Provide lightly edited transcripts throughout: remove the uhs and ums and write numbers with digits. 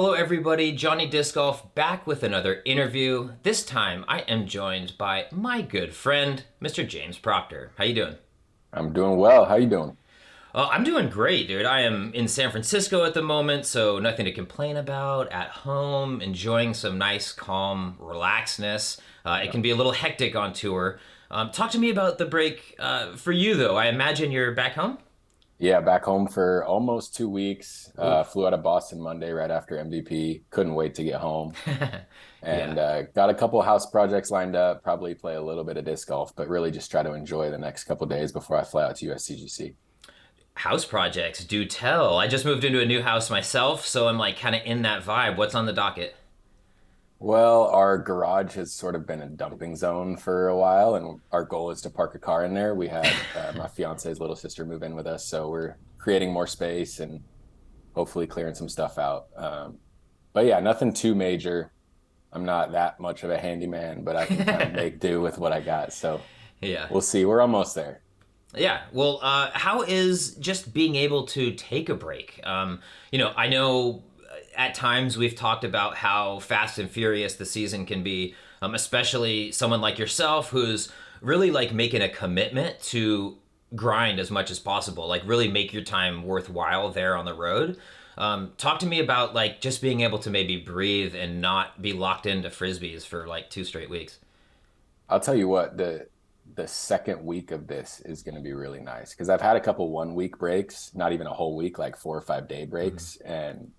Hello everybody, Johnny Disc Golf back with another interview. This time I am joined by my good friend, Mr. James Proctor. How you doing? I'm doing well. How you doing? I'm doing great, dude. I am in San Francisco at the moment, so nothing to complain about. At home, enjoying some nice, calm, relaxedness. It can be a little hectic on tour. Talk to me about the break for you, though. I imagine you're back home? Yeah, back home for almost 2 weeks. Ooh. Flew out of Boston Monday right after MVP. Couldn't wait to get home. Yeah. And got a couple house projects lined up. Probably play a little bit of disc golf, but really just try to enjoy the next couple days before I fly out to USDGC. House projects, do tell. I just moved into a new house myself, so I'm like kind of in that vibe. What's on the docket? Well, our garage has sort of been a dumping zone for a while, and our goal is to park a car in there. We had my fiance's little sister move in with us, so we're creating more space and hopefully clearing some stuff out. But yeah, nothing too major. I'm not that much of a handyman, but I can kind of make do with what I got. So Yeah. we'll see. We're almost there. Yeah. Well, how is just being able to take a break? I know at times we've talked about how fast and furious the season can be, especially someone like yourself who's really like making a commitment to grind as much as possible, like really make your time worthwhile there on the road. Talk to me about like just being able to maybe breathe and not be locked into frisbees for like 2 straight weeks. I'll tell you what, the second week of this is going to be really nice because I've had a couple 1 week breaks, not even a whole week, like 4 or 5 day Mm-hmm. breaks, and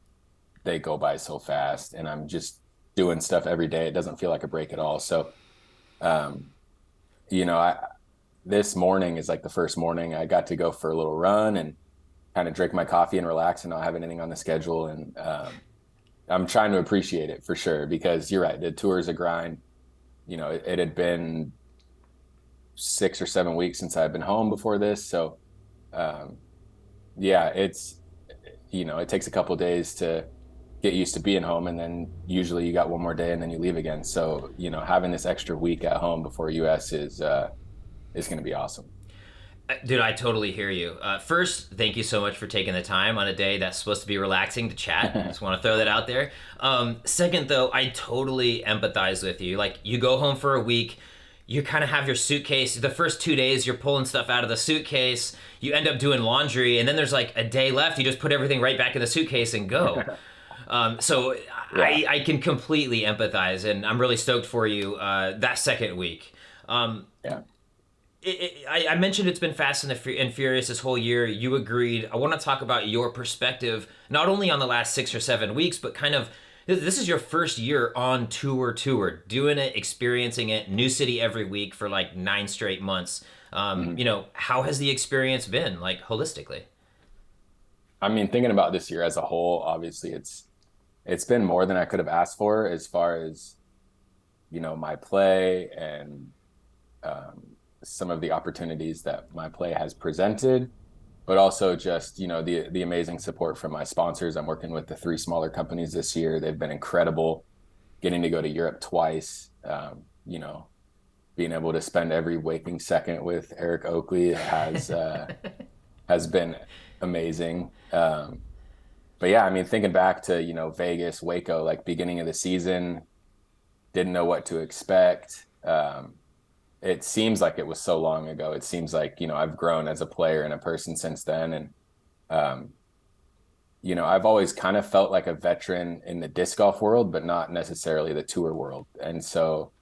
they go by so fast. And I'm just doing stuff every day. It doesn't feel like a break at all. So, um, I this morning is like the first morning I got to go for a little run and kind of drink my coffee and relax and not have anything on the schedule. And I'm trying to appreciate it for sure because you're right. The tour is a grind. It had been 6 or 7 weeks since I've been home before this. So, um, yeah, it takes a couple of days to get used to being home. And then usually you got one more day and then you leave again. So, having this extra week at home before US is going to be awesome. Dude, I totally hear you. First, thank you so much for taking the time on a day that's supposed to be relaxing to chat. Just want to throw that out there. Second, though, I totally empathize with you. Like, you go home for a week, you kind of have your suitcase. The first 2 days, you're pulling stuff out of the suitcase. You end up doing laundry, and then there's like a day left. You just put everything right back in the suitcase and go. So Yeah. I can completely empathize, and I'm really stoked for you that second week. Um, Yeah. I mentioned it's been Fast and Furious this whole year. You agreed. I want to talk about your perspective, not only on the last 6 or 7 weeks, but kind of this is your first year on tour, doing it, experiencing it, new city every week for like 9 straight months. Mhm. How has the experience been, like holistically? I mean, thinking about this year as a whole, obviously it's been more than I could have asked for as far as, my play and um, some of the opportunities that my play has presented, but also just, the amazing support from my sponsors. I'm working with the three smaller companies this year. They've been incredible, getting to go to Europe twice. Being able to spend every waking second with Eric Oakley has been amazing. But yeah, I mean, thinking back to, Vegas, Waco, like beginning of the season, didn't know what to expect. It seems like it was so long ago. It seems like, I've grown as a player and a person since then. And, um, I've always kind of felt like a veteran in the disc golf world, but not necessarily the tour world. And so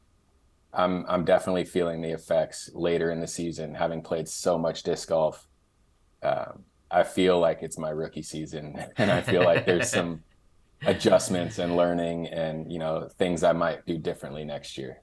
I'm definitely feeling the effects later in the season, having played so much disc golf. I feel like it's my rookie season, and I feel like there's some adjustments and learning and things I might do differently next year.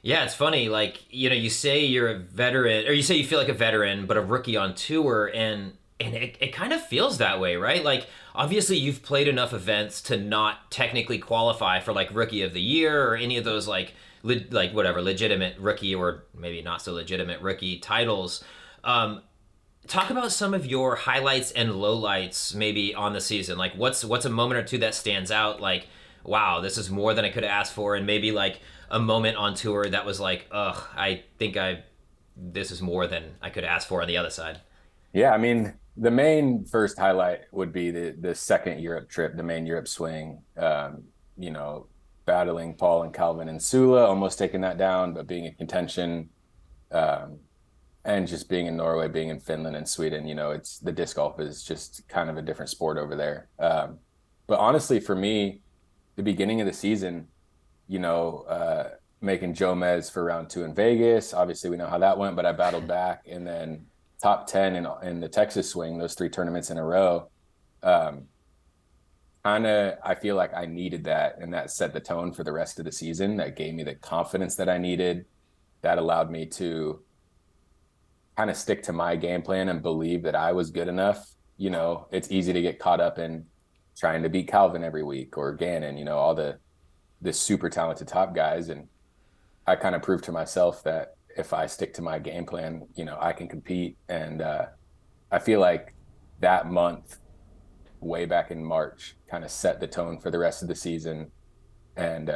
Yeah, it's funny. Like, you say you're a veteran, or you say you feel like a veteran, but a rookie on tour, and it kind of feels that way, right? Like, obviously, you've played enough events to not technically qualify for like rookie of the year or any of those like like whatever legitimate rookie or maybe not so legitimate rookie titles. Talk about some of your highlights and lowlights maybe on the season. Like, what's a moment or two that stands out? Like, wow, this is more than I could have asked for, and maybe like a moment on tour that was like, ugh, I think I this is more than I could ask for on the other side. Yeah, I mean, the main first highlight would be the second Europe trip, the main Europe swing. You know, battling Paul and Calvin and Sula, almost taking that down, but being in contention. Um, and just being in Norway, being in Finland and Sweden, you know, it's the disc golf is just kind of a different sport over there. But honestly, for me, the beginning of the season, you know, making Jomez for round two in Vegas. Obviously, we know how that went, but I battled back and then top 10 in the Texas swing, those three tournaments in a row. Um, Kind of, I feel like I needed that, and that set the tone for the rest of the season. That gave me the confidence that I needed. That allowed me to kind of stick to my game plan and believe that I was good enough. You know, it's easy to get caught up in trying to beat Calvin every week or Gannon, you know, all the super talented top guys. And I kind of proved to myself that if I stick to my game plan, you know, I can compete. And I feel like that month, way back in March, kind of set the tone for the rest of the season and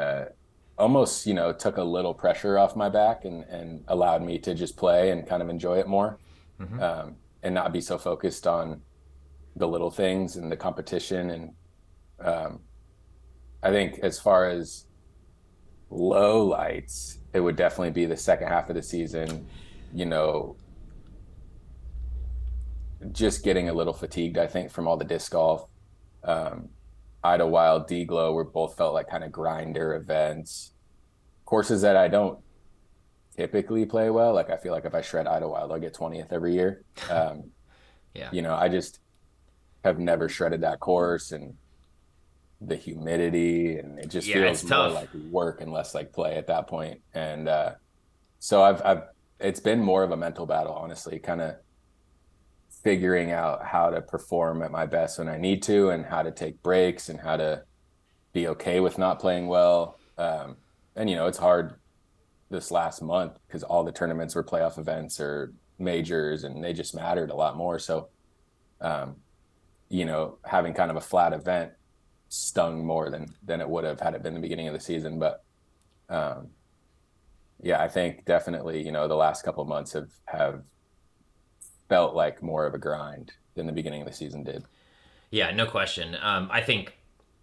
almost, you know, took a little pressure off my back and allowed me to just play and kind of enjoy it more Mm-hmm. and not be so focused on the little things and the competition. And um, I think as far as low lights, it would definitely be the second half of the season, you know, just getting a little fatigued, I think, from all the disc golf. Um, Idlewild, D-Glow were both felt like kind of grinder events, courses that I don't typically play well. Like I feel like if I shred Idlewild, I'll get 20th every year. Yeah. You know, I just have never shredded that course and the humidity, and it just Yeah, feels it's more tough. like work and less like play at that point. And so I've it's been more of a mental battle, honestly, kind of figuring out how to perform at my best when I need to and how to take breaks and how to be okay with not playing well. And you know, it's hard this last month because all the tournaments were playoff events or majors and they just mattered a lot more. So, um, you know, having kind of a flat event stung more than it would have had it been the beginning of the season. But um, yeah, I think definitely, you know, the last couple of months have felt like more of a grind than the beginning of the season did. Yeah, no question. I think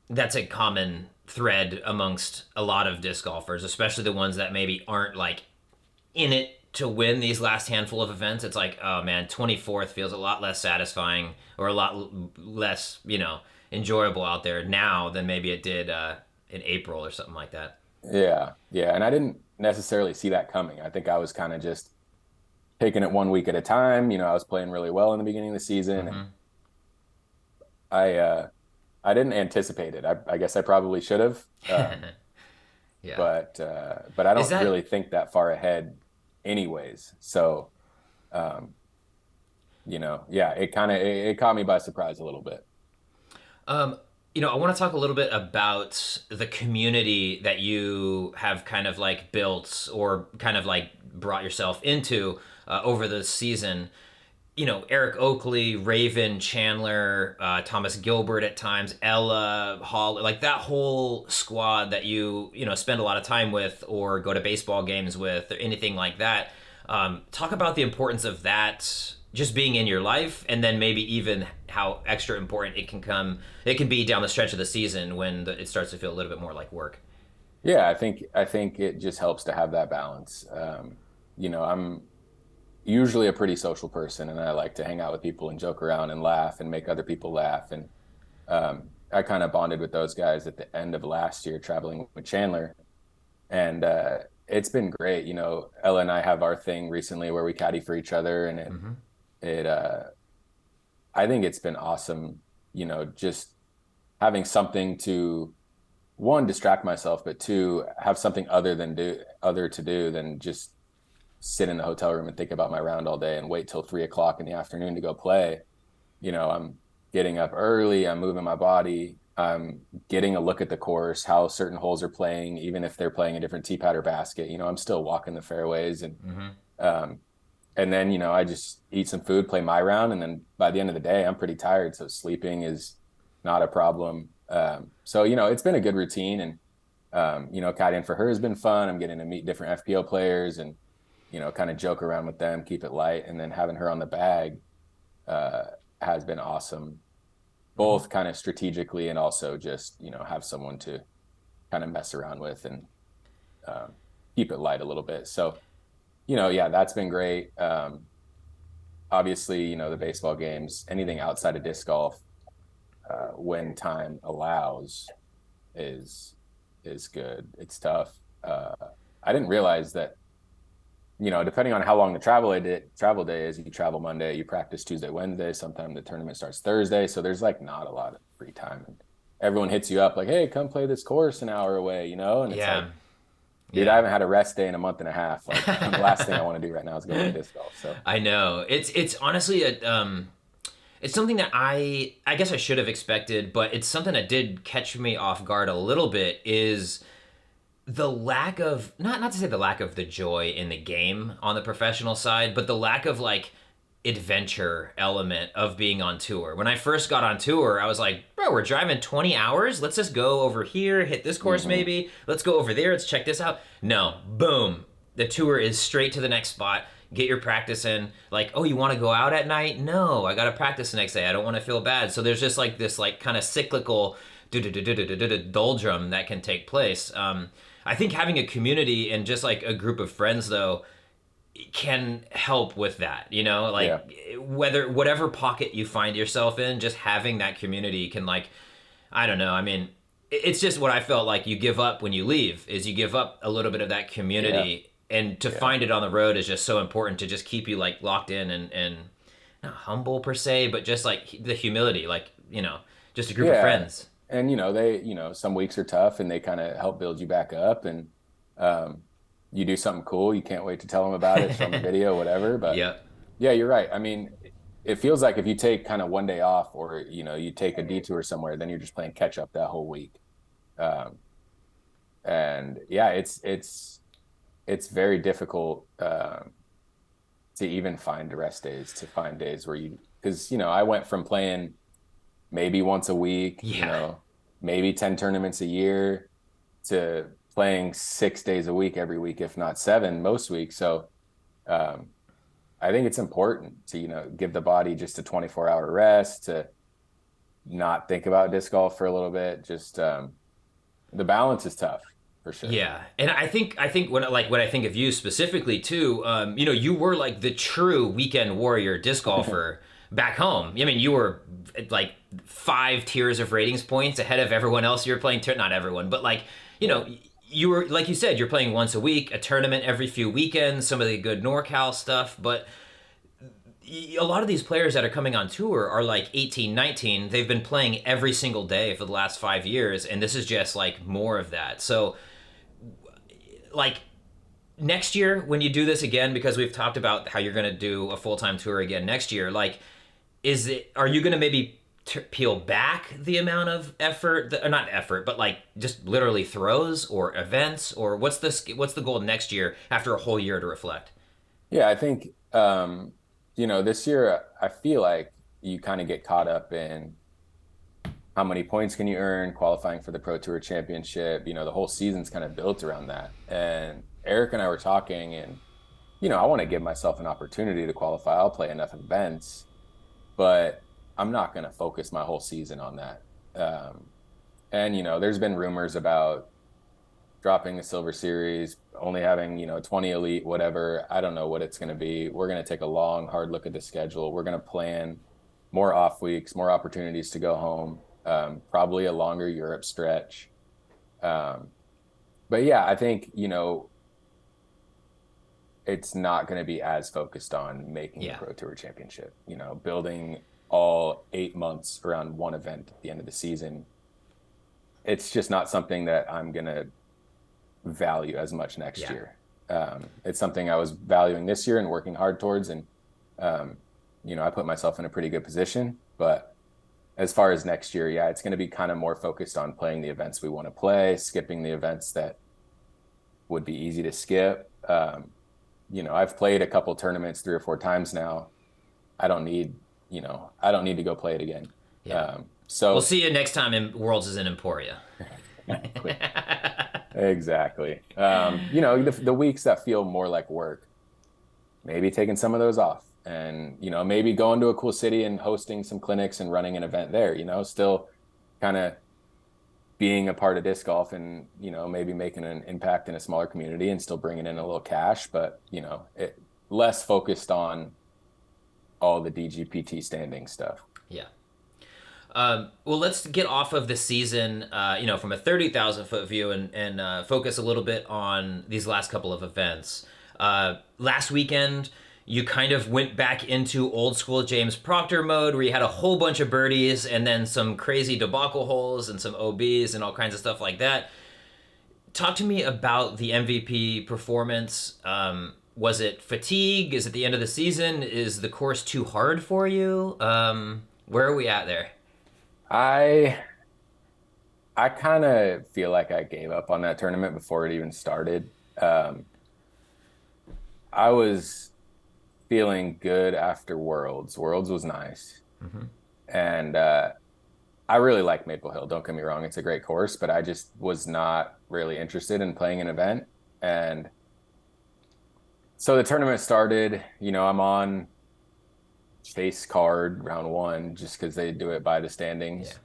that's a common thread amongst a lot of disc golfers, especially the ones that maybe aren't like in it to win these last handful of events. It's like, oh man, 24th feels a lot less satisfying or a lot less, you know, enjoyable out there now than maybe it did in April or something like that. Yeah, yeah, and I didn't necessarily see that coming. I think I was kind of just taking it one week at a time. You know, I was playing really well in the beginning of the season, and Mm-hmm. I I didn't anticipate it. I guess I probably should have, Yeah. but I Is don't that really think that far ahead, anyways. So, um, you know, yeah, it caught me by surprise a little bit. you know, I want to talk a little bit about the community that you have kind of like built or kind of like brought yourself into over the season. You know, Eric Oakley, Raven, Chandler, Thomas Gilbert at times, Ella, Hall, like that whole squad that you know, spend a lot of time with or go to baseball games with or anything like that. Talk about the importance of that just being in your life and then maybe even how extra important it can be down the stretch of the season when it starts to feel a little bit more like work. Yeah, I think it just helps to have that balance. You know, I'm usually a pretty social person, and I like to hang out with people and joke around and laugh and make other people laugh. And I kind of bonded with those guys at the end of last year, traveling with Chandler, and it's been great. You know, Ella and I have our thing recently where we caddy for each other, and Mm-hmm. it I think it's been awesome. You know, just having something to one distract myself, but two have something other to do than just sit in the hotel room and think about my round all day and wait till 3 o'clock in the afternoon to go play. You know, I'm getting up early, I'm moving my body, I'm getting a look at the course, how certain holes are playing, even if they're playing a different tee pad or basket. You know, I'm still walking the fairways Mm-hmm. um, and then, you know, I just eat some food, play my round, and then by the end of the day, I'm pretty tired. So sleeping is not a problem. So, you know, it's been a good routine and you know, caddying for her has been fun. I'm getting to meet different FPO players and, you know, kind of joke around with them, keep it light, and then having her on the bag uh, has been awesome, Hmm. both kind of strategically and also just, have someone to kind of mess around with and um, keep it light a little bit. So, yeah, that's been great. Obviously, the baseball games, anything outside of disc golf, when time allows, is is good. It's tough. I didn't realize that, depending on how long the travel day is, you travel Monday, you practice Tuesday, Wednesday. Sometimes the tournament starts Thursday, so there's like not a lot of free time. And everyone hits you up like, "Hey, come play this course an hour away," and it's like, Yeah. dude, I Yeah. haven't had a rest day in a month and a half. Like, the last thing I want to do right now is go play disc golf. So, I know. It's honestly it's something that I guess I should have expected, but it's something that did catch me off guard a little bit is the lack of not to say the lack of the joy in the game on the professional side, but the lack of like adventure element of being on tour. When I first got on tour, I was like, bro, we're driving 20 hours. Let's just go over here, hit this course mhm. maybe. Let's go over there. Let's check this out. No, boom. The tour is straight to the next spot. Get your practice in. Like, oh, you want to go out at night? No, I got to practice the next day. I don't want to feel bad. So there's just like this like kind of cyclical doldrum that can take place. I think having a community and just like a group of friends though can help with that, like Yeah, whatever pocket you find yourself in, just having that community can like, I don't know, I mean, it's just what I felt like you give up when you leave is you give up a little bit of that yeah, community, and to yeah, find it on the road is just so important to just keep you like locked in and not humble per se, but just like the humility, like, just a group of yeah. friends. And they, some weeks are tough, and they kind of help build you back up. And um, you do something cool, you can't wait to tell them about it, show them a video, whatever. But Yep. yeah, you're right. I mean, it feels like if you take kind of one day off, or you take a detour somewhere, then you're just playing catch up that whole week. Um, and yeah, it's very difficult to even find rest days, to find days where because I went from playing maybe once a week, Yeah. maybe 10 tournaments a year, to playing 6 days a week every week, if not seven most weeks. So um, I think it's important to, give the body just a 24-hour rest, to not think about disc golf for a little bit. Just the balance is tough for sure. Yeah, and I think when I think of you specifically too, you were like the true weekend warrior disc golfer back home. I mean, you were like 5 tiers of ratings points ahead of everyone else. You were playing, not everyone, but like Yeah. you were like you said, you're playing once a week, a tournament every few weekends, some of the good NorCal stuff, but a lot of these players that are coming on tour are like 18, 19. They've been playing every single day for the last 5 years, and this is just like more of that. So, like, next year when you do this again, because we've talked about how you're going to do a full-time tour again next year, like, are you going to maybe peel back the amount of effort or not effort, but like just literally throws or events, or what's the goal next year after a whole year to reflect? Yeah, I think this year I feel like you kind of get caught up in how many points can you earn qualifying for the Pro Tour Championship. The whole season's kind of built around that. And Eric and I were talking, and I want to give myself an opportunity to qualify. I'll play enough events, but I'm not going to focus my whole season on that. And there's been rumors about dropping the Silver Series, only having, 20 elite, whatever. I don't know what it's going to be. We're going to take a long, hard look at the schedule. We're going to plan more off weeks, more opportunities to go home, probably a longer Europe stretch. Um, but yeah, I think, it's not going to be as focused on making the Yeah. Pro Tour Championship, building all 8 months around one event at the end of the season. It's just not something that I'm going to value as much next Yeah. year. It's something I was valuing this year and working hard towards. And, I put myself in a pretty good position. But as far as next year, yeah, it's going to be kind of more focused on playing the events we want to play, skipping the events that would be easy to skip. I've played a couple tournaments 3 or 4 times now. I don't need, I don't need to go play it again. Yeah. We'll So see you next time in Worlds is in Emporia. exactly. Exactly. The weeks that feel more like work, maybe taking some of those off and, maybe going to a cool city and hosting some clinics and running an event there, still kind of being a part of disc golf and, maybe making an impact in a smaller community and still bringing in a little cash, but, less focused on all the DGPT standing stuff. Yeah. Well, let's get off of the season, from a 30,000 foot view and focus a little bit on these last couple of events. Last weekend, you kind of went back into old school James Proctor mode where you had a whole bunch of birdies and then some crazy debacle holes and some OBs and all kinds of stuff like that. Talk to me about the MVP performance. Was it fatigue? Is it the end of the season? Is the course too hard for you? Where are we at there? I kind of feel like I gave up on that tournament before it even started. I was feeling good after Worlds. Worlds was nice. Mm-hmm. And I really like Maple Hill. Don't get me wrong. It's a great course, but I just was not really interested in playing an event. And so the tournament started, I'm on chase card round 1 just because they do it by the standings. Yeah.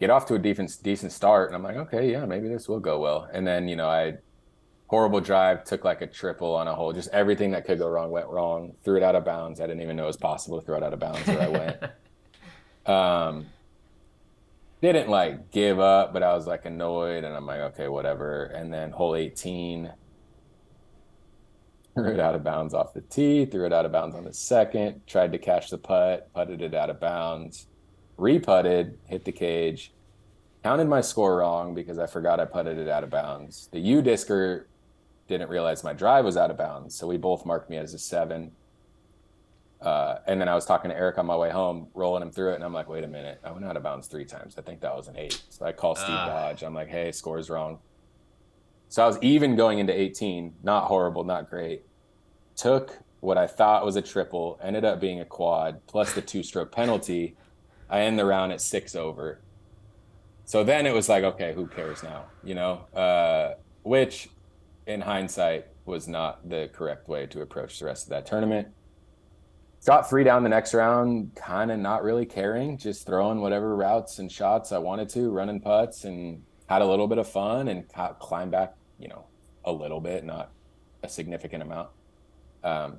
Get off to a decent start, and I'm like, okay, yeah, maybe this will go well. And then, I horrible drive, took like a triple on a hole. Just everything that could go wrong went wrong. Threw it out of bounds. I didn't even know it was possible to throw it out of bounds where I went. Didn't like give up, but I was like annoyed, and I'm like, okay, whatever. And then hole 18, threw it out of bounds off the tee, threw it out of bounds on the second, tried to catch the putt, putted it out of bounds, re-putted, hit the cage, counted my score wrong because I forgot I putted it out of bounds. The U-discer didn't realize my drive was out of bounds, so we both marked me as a 7. And then I was talking to Eric on my way home, rolling him through it, and I'm like, wait a minute, I went out of bounds 3 times. I think that was an 8. So I call Steve Dodge. I'm like, hey, score's wrong. So I was even going into 18, not horrible, not great. Took what I thought was a triple, ended up being a quad, plus the 2-stroke penalty. I end the round at 6 over. So then it was like, okay, who cares now, which in hindsight was not the correct way to approach the rest of that tournament. Shot 3 down the next round, kind of not really caring, just throwing whatever routes and shots I wanted to, running putts, and had a little bit of fun and climbed back, a little bit, not a significant amount. And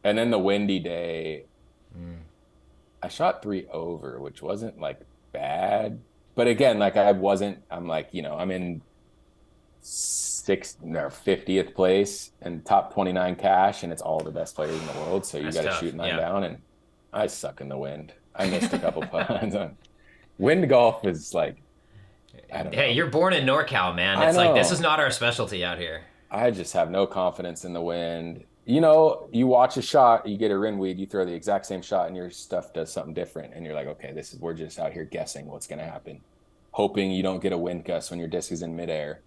then the windy day, I shot 3 over, which wasn't like bad. But again, like I'm like, I'm in 50th place and top 29 cash, and it's all the best players in the world. So you got to shoot 9 down, and I suck in the wind. I missed a couple putts. Wind golf is like, I don't know. Hey, you're born in NorCal, man. It's like, this is not our specialty out here. I just have no confidence in the wind. You watch a shot, you get a windweed, you throw the exact same shot, and your stuff does something different. And you're like, okay, we're just out here guessing what's going to happen, hoping you don't get a wind gust when your disc is in midair.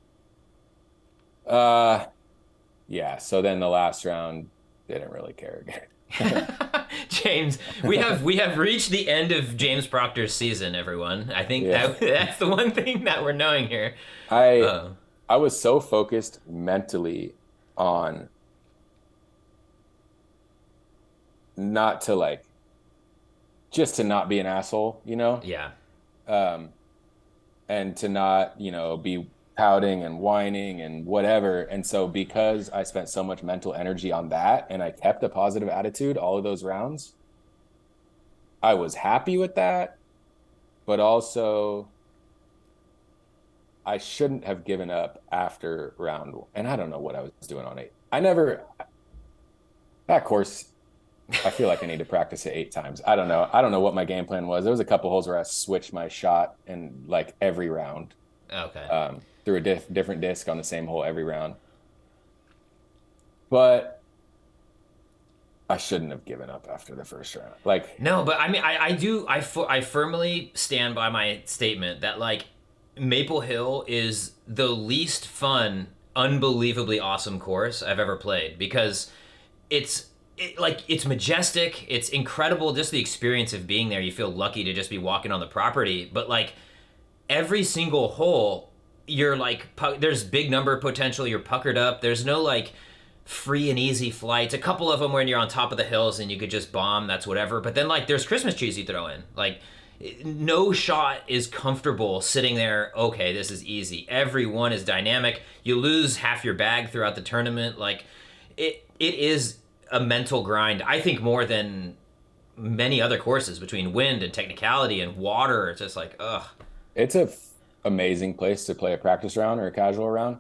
Yeah. So then the last round, didn't really care again. James, we have reached the end of James Proctor's season, everyone. I think that's the one thing that we're knowing here. I was so focused mentally on not to just to not be an asshole, Yeah. And to not, be pouting and whining and whatever. And so because I spent so much mental energy on that and I kept a positive attitude all of those rounds, I was happy with that, but also I shouldn't have given up after round 1. And I don't know what I was doing on 8. That course, I feel like I need to practice it 8 times. I don't know what my game plan was. There was a couple holes where I switched my shot in like every round. Okay. Through a different disc on the same hole every round. But I shouldn't have given up after the first round. No, but I mean, I firmly stand by my statement that Maple Hill is the least fun, unbelievably awesome course I've ever played, because it's majestic, it's incredible, just the experience of being there. You feel lucky to just be walking on the property, but every single hole, you're there's big number potential, you're puckered up, there's no free and easy flights. A couple of them when you're on top of the hills and you could just bomb, that's whatever. But then like there's Christmas trees you throw in. Like no shot is comfortable sitting there, okay, this is easy. Every one is dynamic. You lose half your bag throughout the tournament. Like it is a mental grind. I think more than many other courses between wind and technicality and water. It's just like, ugh. It's a amazing place to play a practice round or a casual round.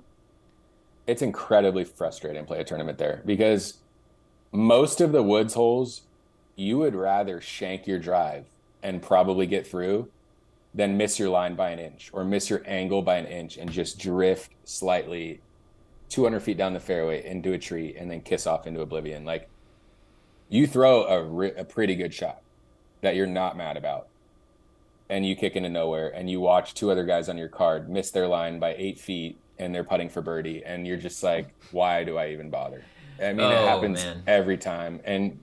It's incredibly frustrating to play a tournament there because most of the woods holes, you would rather shank your drive and probably get through than miss your line by an inch or miss your angle by an inch and just drift slightly 200 feet down the fairway into a tree and then kiss off into oblivion. Like you throw a pretty good shot that you're not mad about and you kick into nowhere and you watch two other guys on your card miss their line by 8 feet and they're putting for birdie and you're just like, why do I even bother? I mean, it happens every time. And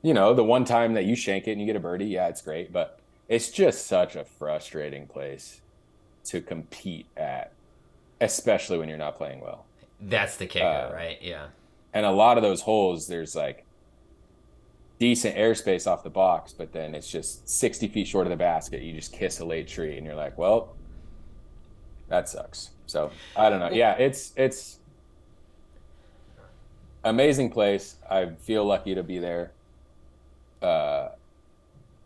you know, the one time that you shank it and you get a birdie, yeah, it's great, but it's just such a frustrating place to compete at, especially when you're not playing well. That's the kicker, right? Yeah. And a lot of those holes, there's like decent airspace off the box, but then it's just 60 feet short of the basket. You just kiss a late tree and you're like, well, that sucks. So I don't know. Yeah, it's amazing place. I feel lucky to be there.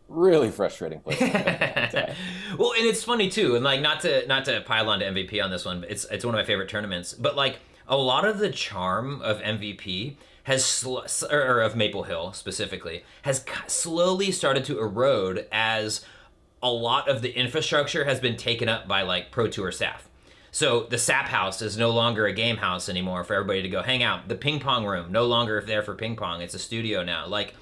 Really frustrating place. Well, and it's funny too, and like not to pile on to MVP on this one, but it's one of my favorite tournaments. But like a lot of the charm of MVP or of Maple Hill specifically has slowly started to erode as a lot of the infrastructure has been taken up by like Pro Tour staff. So the SAP house is no longer a game house anymore for everybody to go hang out. The ping pong room no longer there for ping pong. It's a studio now. Like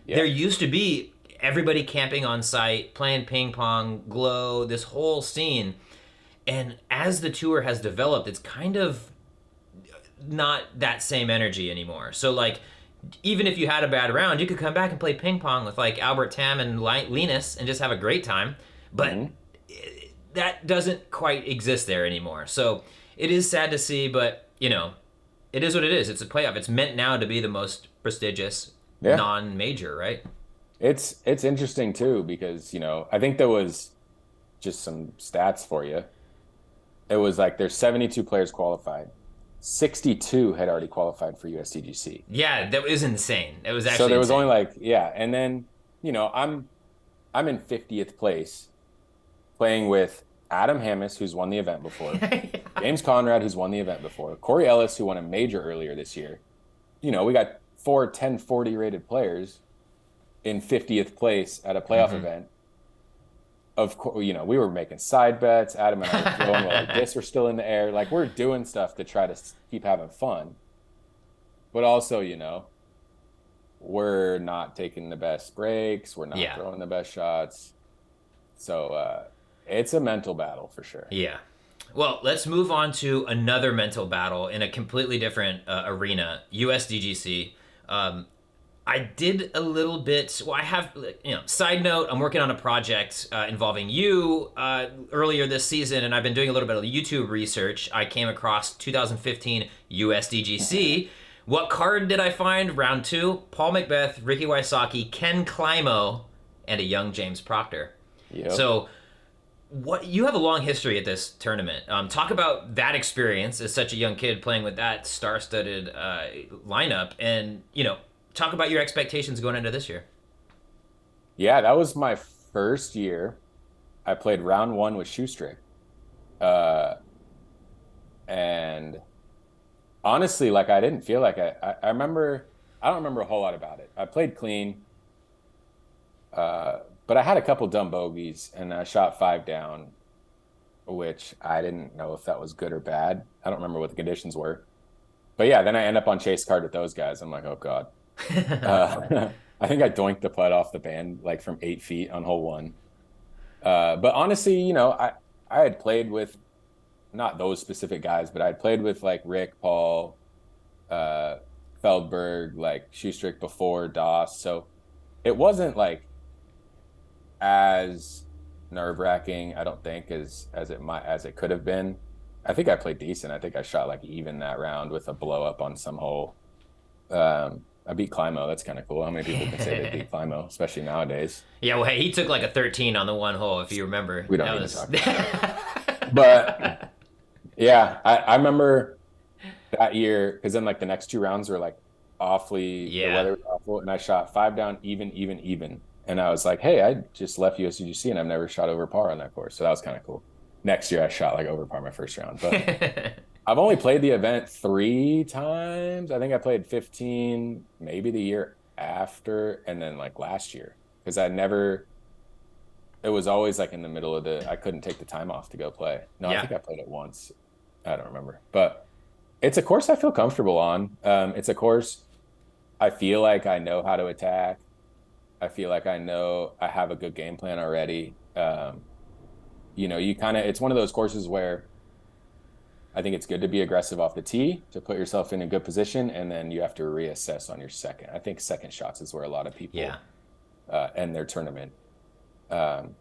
there used to be everybody camping on site, playing ping pong, glow, this whole scene. And as the tour has developed, it's kind of not that same energy anymore. So like even if you had a bad round, you could come back and play ping pong with like Albert Tam and Linus and just have a great time. But that doesn't quite exist there anymore. So it is sad to see, but you know, it is what it is. It's a playoff. It's meant now to be the most prestigious non-major, right? It's interesting too because, you know, I think there was just some stats for you. It was like there's 72 players qualified. 62 had already qualified for USDGC. Yeah, that was insane. It was actually so there was insane. only like and then, you know, I'm in 50th place playing with Adam Hammis, who's won the event before, James Conrad, who's won the event before, Corey Ellis, who won a major earlier this year. You know, we got 4 1040 rated players in 50th place at a playoff event. Of course, you know, we were making side bets. Adam and I were throwing while like this were still in the air. Like we're doing stuff to try to keep having fun. But also, you know, we're not taking the best breaks. We're not throwing the best shots. So it's a mental battle for sure. Yeah. Well, let's move on to another mental battle in a completely different arena, USDGC. I did a little bit. Well, I have, you know, side note, I'm working on a project involving you earlier this season, and I've been doing a little bit of YouTube research. I came across 2015 USDGC. What card did I find? Round 2, Paul Macbeth, Ricky Wysocki, Ken Climo, and a young James Proctor. Yep. So what you have a long history at this tournament. Talk about that experience as such a young kid playing with that star-studded lineup, and, you know, talk about your expectations going into this year. Yeah, that was my first year. I played round 1 with Shoestrick. And honestly, like I didn't feel like I remember, I don't remember a whole lot about it. I played clean, but I had a couple dumb bogeys and I shot 5 down, which I didn't know if that was good or bad. I don't remember what the conditions were. But yeah, then I end up on chase card with those guys. I'm like, oh God. I think I doinked the putt off the band like from 8 feet on hole 1. But honestly, you know, I had played with not those specific guys, but I had played with like Rick, Paul, Feldberg, like Shoestrick before, Doss. So it wasn't like as nerve-wracking, I don't think, as it could have been. I think I played decent. I think I shot like even that round with a blow up on some hole. I beat Climo. That's kind of cool. How many people can say they beat Climo, especially nowadays? Yeah, well, hey, he took like a 13 on the one hole, if you remember. We don't That need to was. talk about that. But yeah, I remember that year because then like the next two rounds were like awfully, the Yeah. weather was awful, and I shot five down, even. And I was like, hey, I just left USDGC and I've never shot over par on that course. So that was kind of cool. Next year I shot like over par my first round. But I've only played the event three times. I think I played 15, maybe the year after, and then like last year. Because I never, it was always like in the middle of I couldn't take the time off to go play. No, I Yeah. think I played it once. I don't remember. But it's a course I feel comfortable on. It's a course I feel like I know how to attack. I feel like I know I have a good game plan already. You kind of, it's one of those courses where I think it's good to be aggressive off the tee to put yourself in a good position, and then you have to reassess on your second. I think second shots is where a lot of Yeah. people end their tournament. Um,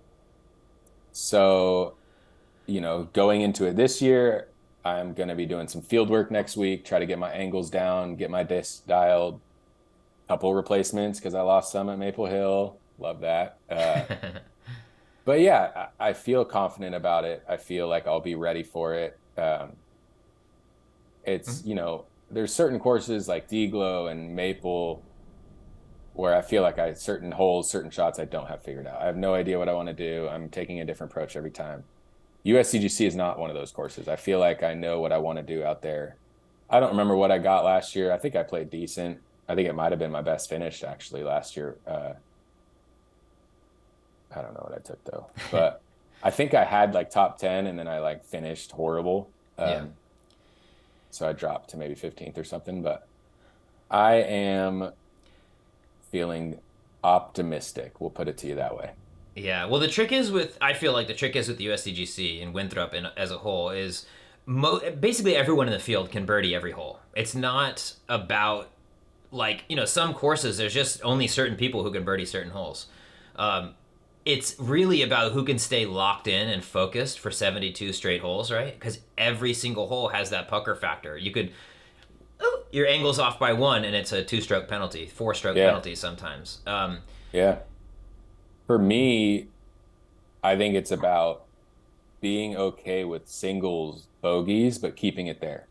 so, going into it this year, I'm going to be doing some field work next week, try to get my angles down, get my disc dialed, couple replacements because I lost some at Maple Hill. Love that. But yeah, I feel confident about it. I feel like I'll be ready for it. It's, there's certain courses like Deglow and Maple where I feel like certain holes, certain shots I don't have figured out. I have no idea what I want to do. I'm taking a different approach every time. USDGC is not one of those courses. I feel like I know what I want to do out there. I don't remember what I got last year. I think I played decent. I think it might have been my best finish actually last year. I don't know what I took though, but I think I had like top 10 and then I like finished horrible. Yeah. So I dropped to maybe 15th or something, but I am feeling optimistic. We'll put it to you that way. Yeah. Well, I feel like the trick is with the USDGC and Winthrop as a whole is basically everyone in the field can birdie every hole. It's not about like, some courses, there's just only certain people who can birdie certain holes. Um, it's really about who can stay locked in and focused for 72 straight holes, right? Because every single hole has that pucker factor. Your angle's off by one and it's a two-stroke penalty, four-stroke Yeah. penalty sometimes. Yeah. For me, I think it's about being okay with singles bogeys, but keeping it there.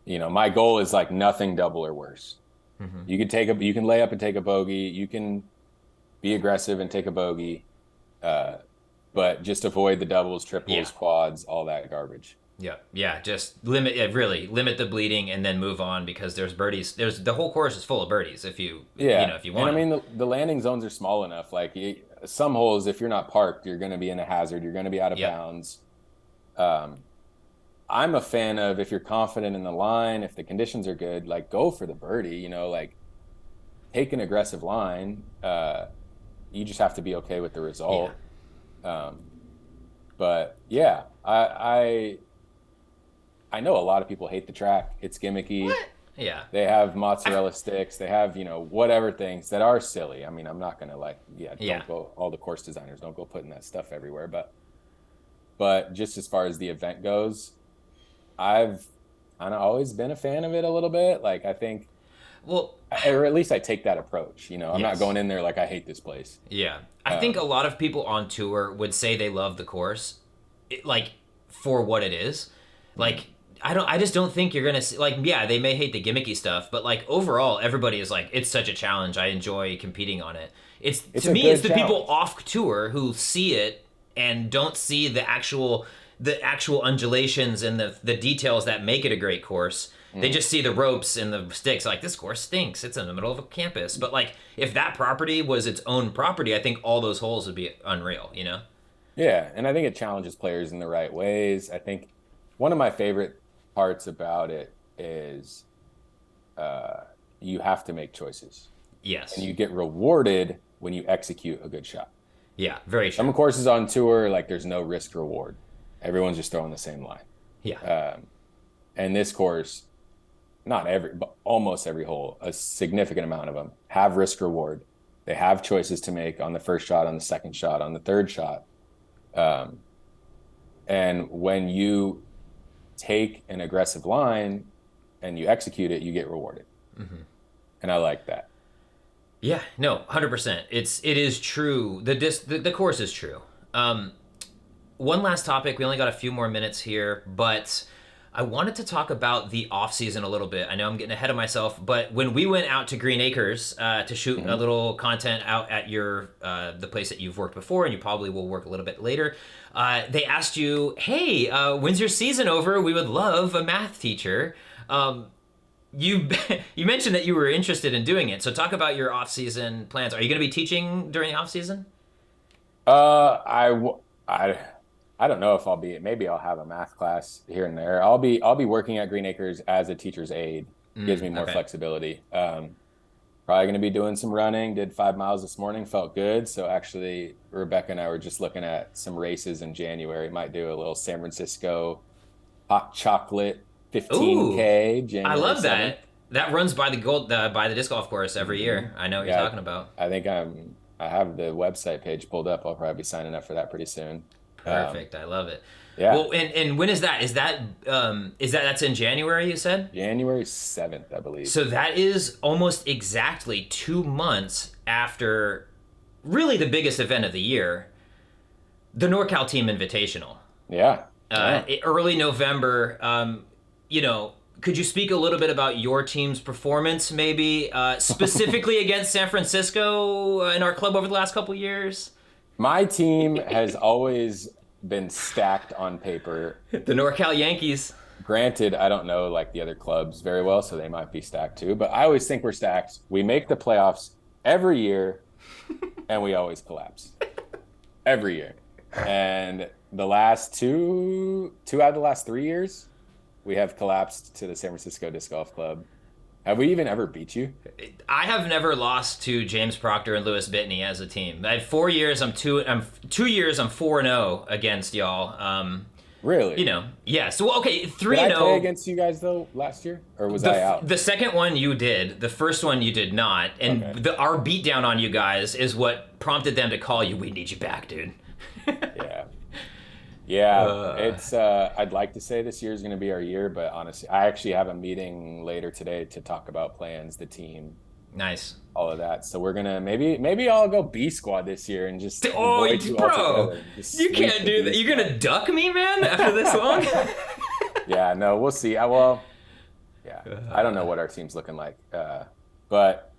My goal is like nothing double or worse. Mm-hmm. You can lay up and take a bogey. You can be aggressive and take a bogey. Uh, but just avoid the doubles, Yeah. triples, quads, all that garbage. Yeah, yeah. Just limit, yeah, really limit the bleeding, and then move on because there's birdies. There's the whole course is full of birdies if Yeah. if you And I want them. mean, the landing zones are small enough. Like some holes, if you're not parked, you're going to be in a hazard. You're going to be out of Yep. bounds. Um, I'm a fan of if you're confident in the line, if the conditions are good, like go for the birdie, like take an aggressive line. You just have to be okay with the Yeah. result. Um, but yeah, I know a lot of people hate the track. It's gimmicky. What? Yeah. They have I, mozzarella sticks. They have, whatever things that are silly. I mean, I'm not gonna like, yeah, yeah. don't go, all the course designers don't go putting that stuff everywhere. But just as far as the event goes, I've kind of always been a fan of it a little bit. Like I think, Well, or at least I take that approach. I'm not yes. going in there like I hate this place. Yeah. I think a Um, lot of people on tour would say they love the course, like for what it is. mhm. Like I just don't think you're gonna see, like, yeah, they may hate the gimmicky stuff, but like overall, everybody is like, it's such a challenge. I enjoy competing on it. It's It's to a me, it's good the people challenge. off tour who see it and don't see the actual undulations and the details that make it a great course. They Mm. just see the ropes and the sticks, like this course stinks. It's in the middle of a campus. But like if that property was its own property, I think all those holes would be unreal. Yeah, and I think it challenges players in the right ways. I think one of my favorite parts about it is uh, you have to make choices, and Yes. you get rewarded when you execute a good shot. Yeah, very true. Some courses on tour, like there's no risk reward. Everyone's just throwing the same line. Yeah. Um, and this course, not every, but almost every hole, a significant amount of them have risk reward. They have choices to make on the first shot, on the second shot, on the third shot. Um, and when you take an aggressive line and you execute it, you get rewarded. Mm-hmm. and I like that. Yeah, no, 100%. It is true. The course is true. One last topic. We only got a few more minutes here, but I wanted to talk about the off season a little bit. I know I'm getting ahead of myself, but when we went out to Green Acres to shoot a little content out at your the place that you've worked before, and you probably will work a little bit later, they asked you, "Hey, when's your season over? We would love a math teacher." You you mentioned that you were interested in doing it, so talk about your off season plans. Are you going to be teaching during the off season? I I don't know if I'll be. Maybe I'll have a math class here and there. I'll be working at Green Acres as a teacher's aide. Gives me more Okay. flexibility. Probably going to be doing some running. Did 5 miles this morning. Felt good. So actually, Rebecca and I were just looking at some races in January. Might do a little San Francisco hot chocolate Ooh, 15K I January love 7th. that. That runs by by the disc golf course every year. I know what you're Yeah, talking about. I think I have the website page pulled up. I'll probably be signing up for that pretty soon. Um, Perfect. I love it. yeah, Well, and when is that? Is that that's in January? You said. January 7th, I believe. So that is almost exactly 2 months after really the biggest event of the year, the NorCal Team Invitational. Yeah, yeah. Early November. Could you speak a little bit about your team's performance, maybe specifically against San Francisco in our club over the last couple years? My team has always been stacked on paper. The NorCal Yankees. Granted, I don't know like the other clubs very well, so they might be stacked too, but I always think we're stacked. We make the playoffs every year and we always collapse every year. And the last two out of the last 3 years, we have collapsed to the San Francisco Disc Golf Club. Have we even ever beat you? I have never lost to James Proctor and Lewis Bitney as a team. I had 4 years. I'm 2 years. I'm 4-0 against y'all. Really? Yeah. So okay, three Did and I play 0. against you guys though last year, or was I out? The second one you did. The first one you did not. And Okay. our beatdown on you guys is what prompted them to call you. We need you back, dude. Yeah. Yeah, it's I'd like to say this year is going to be our year, but honestly, I actually have a meeting later today to talk about plans, the team, Nice. all of that. So we're gonna maybe I'll go B squad this year and just Oh, avoid you bro, altogether. Just you sweep can't the do B that. You're squad. gonna duck me, man, after this long. Yeah, no, we'll see. Yeah, I don't know what our team's looking like, but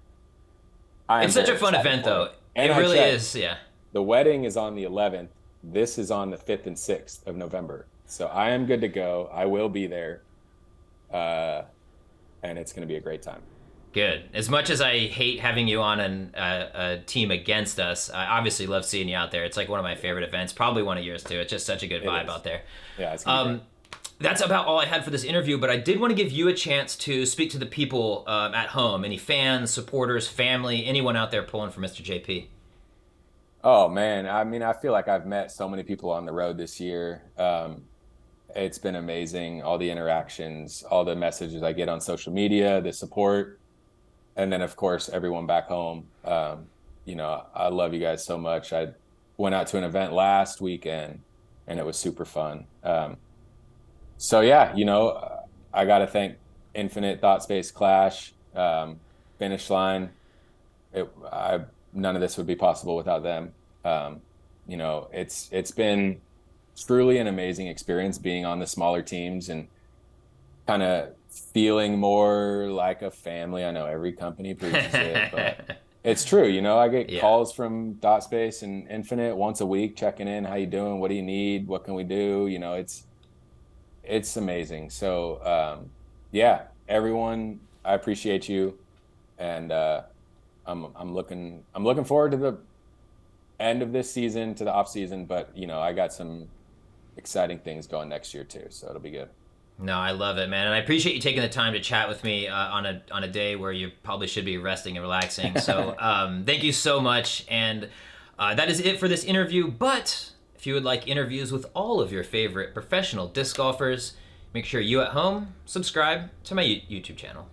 I am It's such very a fun excited event, for though. it. And It I really checked. is. Yeah. The wedding is on the 11th. This is on the 5th and 6th of November. So I am good to go. I will be there. And it's going to be a great time. Good. As much as I hate having you on a team against us, I obviously love seeing you out there. It's like one of my favorite events, probably one of yours too. It's just such a good vibe out there. Yeah, it's going to be great. That's about all I had for this interview, but I did want to give you a chance to speak to the people at home. Any fans, supporters, family, anyone out there pulling for Mr. JP? Oh, man. I mean, I feel like I've met so many people on the road this year. It's been amazing. All the interactions, all the messages I get on social media, the support. And then, of course, everyone back home. I love you guys so much. I went out to an event last weekend and it was super fun. So yeah, I got to thank Infinite Thought Space Clash, Finish Line. None of this would be possible without them. It's been truly an amazing experience being on the smaller teams and kind of feeling more like a family. I know every company preaches it, but it's true. I get Yeah. calls from Dot Space and Infinite once a week, checking in. How you doing? What do you need? What can we do? It's amazing. So yeah, everyone, I appreciate you, and I'm looking forward to the end of this season, to the off season. But I got some exciting things going next year too, so it'll be good. No, I love it, man, and I appreciate you taking the time to chat with me on a day where you probably should be resting and relaxing. So, thank you so much, and that is it for this interview. But if you would like interviews with all of your favorite professional disc golfers, make sure you at home subscribe to my YouTube channel.